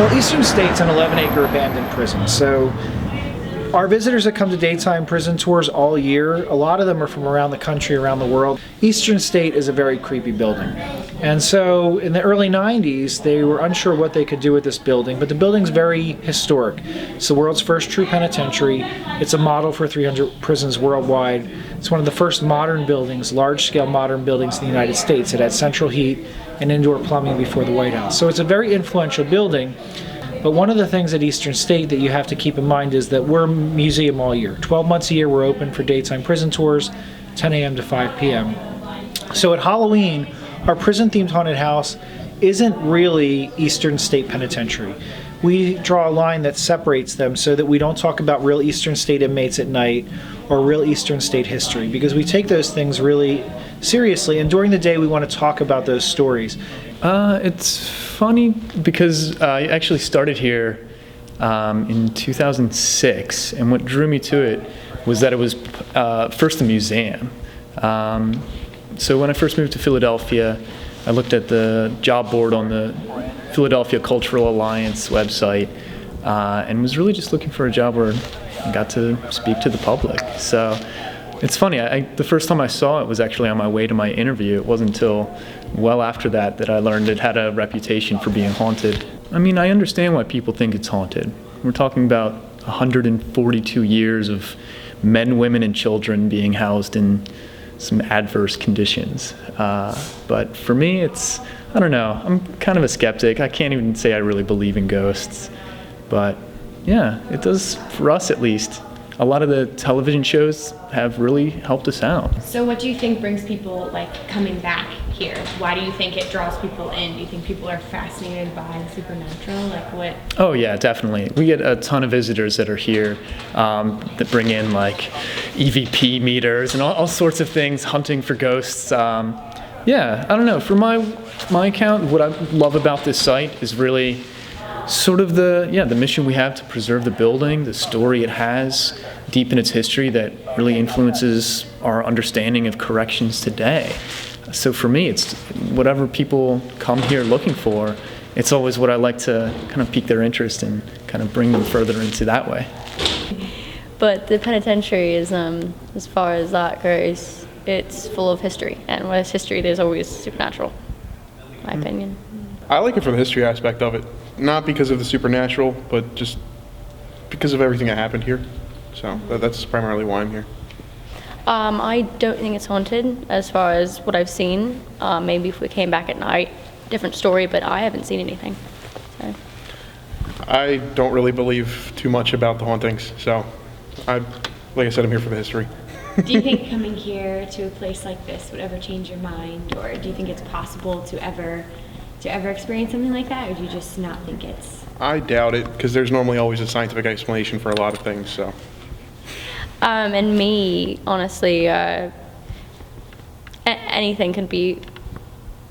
Well, Eastern State's an 11-acre abandoned prison, so our visitors that come to daytime prison tours all year, a lot of them are from around the country, around the world. Eastern State is a very creepy building. And so in the early 90s, they were unsure what they could do with this building, but the building's very historic. It's the world's first true penitentiary. It's a model for 300 prisons worldwide. It's one of the first modern buildings, large-scale modern buildings in the United States. It had central heat and indoor plumbing before the White House. So it's a very influential building. But one of the things at Eastern State that you have to keep in mind is that we're a museum all year. 12 months a year we're open for daytime prison tours, 10 a.m. to 5 p.m. So at Halloween, our prison-themed haunted house isn't really Eastern State Penitentiary. We draw a line that separates them so that we don't talk about real Eastern State inmates at night or real Eastern State history, because we take those things really seriously, and during the day we want to talk about those stories. It's funny because I actually started here in 2006, and what drew me to it was that it was first a museum. So when I first moved to Philadelphia, I looked at the job board on the Philadelphia Cultural Alliance website and was really just looking for a job where I got to speak to the public. So it's funny, the first time I saw it was actually on my way to my interview. It wasn't until well after that that I learned it had a reputation for being haunted. I mean, I understand why people think it's haunted. We're talking about 142 years of men, women, and children being housed in some adverse conditions. But for me, I don't know, I'm kind of a skeptic. I can't even say I really believe in ghosts. But yeah, it does, for us at least. A lot of the television shows have really helped us out. So what do you think brings people coming back here? Why do you think it draws people in? Do you think people are fascinated by the supernatural? What? Oh yeah, definitely. We get a ton of visitors that are here that bring in EVP meters and all sorts of things, hunting for ghosts. Yeah, I don't know. For my account, what I love about this site is really sort of the mission we have to preserve the building, the story it has deep in its history that really influences our understanding of corrections today. So for me, it's whatever people come here looking for, it's always what I like to kind of pique their interest and kind of bring them further into that way. But the penitentiary is, as far as that goes, it's full of history, and with history there's always supernatural, in my opinion. I like it for the history aspect of it. Not because of the supernatural, but just because of everything that happened here. So that's primarily why I'm here. I don't think it's haunted as far as what I've seen. Maybe if we came back at night, different story, but I haven't seen anything. So. I don't really believe too much about the hauntings, so like I said, I'm here for the history. Do you think coming here to a place like this would ever change your mind, or do you think it's possible to ever experience something like that, or do you just not think it's? I doubt it, because there's normally always a scientific explanation for a lot of things, so. And me, honestly, anything can be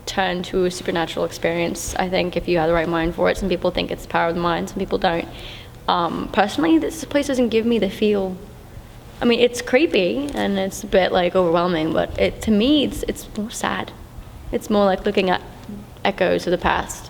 turned to a supernatural experience, I think, if you have the right mind for it. Some people think it's the power of the mind, some people don't. Personally, this place doesn't give me the feel. I mean, it's creepy, and it's a bit overwhelming, but to me, it's more sad. It's more like looking at echoes of the past.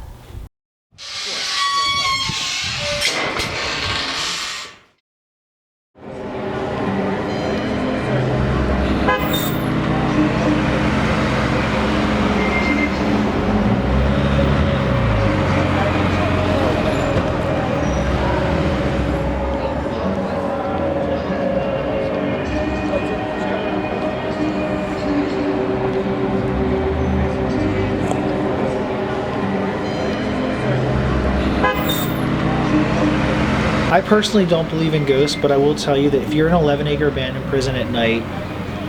I personally don't believe in ghosts, but I will tell you that if you're in an 11-acre abandoned prison at night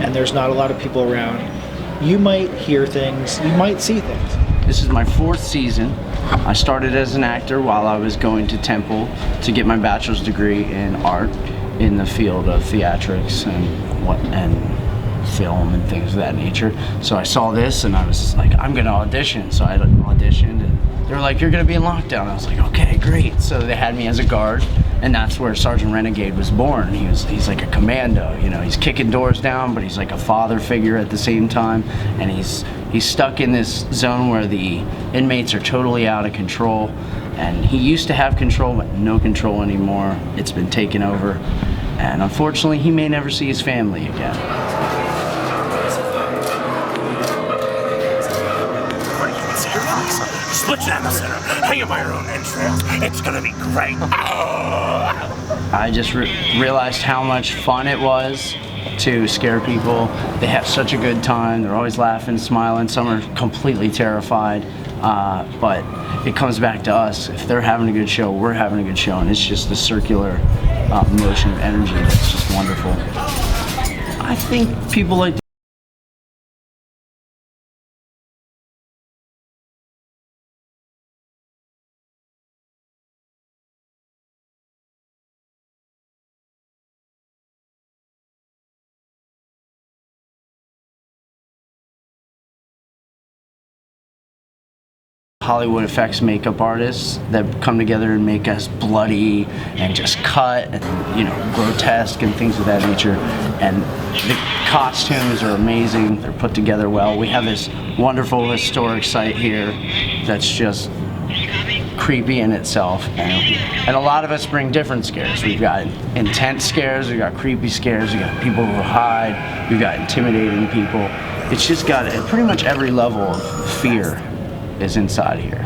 and there's not a lot of people around, you might hear things, you might see things. This is my 4th season. I started as an actor while I was going to Temple to get my bachelor's degree in art in the field of theatrics and film and things of that nature. So I saw this and I was like, I'm gonna audition. So I auditioned and they were like, you're gonna be in lockdown. I was like, okay, great. So they had me as a guard, and that's where Sergeant Renegade was born. He's like a commando, you know, he's kicking doors down, but he's like a father figure at the same time, and he's stuck in this zone where the inmates are totally out of control, And he used to have control, but no control anymore. It's been taken over. And unfortunately, he may never see his family again. Split down the center, hang by your own entrails. It's gonna be great. I just realized how much fun it was to scare people. They have such a good time. They're always laughing, smiling. Some are completely terrified. But it comes back to us. If they're having a good show, we're having a good show. And it's just the circular motion of energy that's just wonderful. I think people like Hollywood effects makeup artists that come together and make us bloody and just cut and, you know, grotesque and things of that nature. And the costumes are amazing. They're put together well. We have this wonderful historic site here that's just creepy in itself. And a lot of us bring different scares. We've got intense scares, we've got creepy scares, we've got people who hide, we've got intimidating people. It's just got pretty much every level of fear is inside here.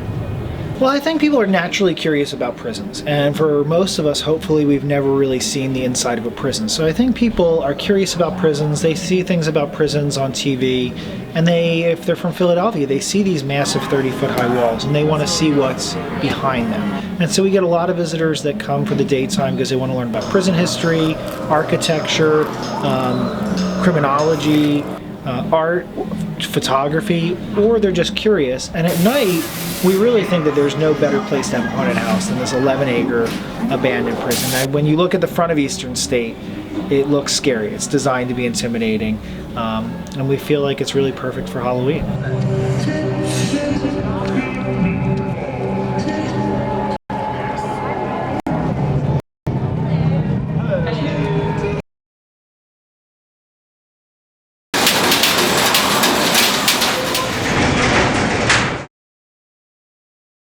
Well, I think people are naturally curious about prisons, and for most of us, hopefully, we've never really seen the inside of a prison. So I think people are curious about prisons. They see things about prisons on TV, and if they're from Philadelphia, they see these massive 30-foot high walls, and they want to see what's behind them. And so we get a lot of visitors that come for the daytime because they want to learn about prison history, architecture, criminology, art, photography, or they're just curious. And at night, we really think that there's no better place to have a haunted house than this 11-acre abandoned prison. And when you look at the front of Eastern State, it looks scary. It's designed to be intimidating, and we feel like it's really perfect for Halloween.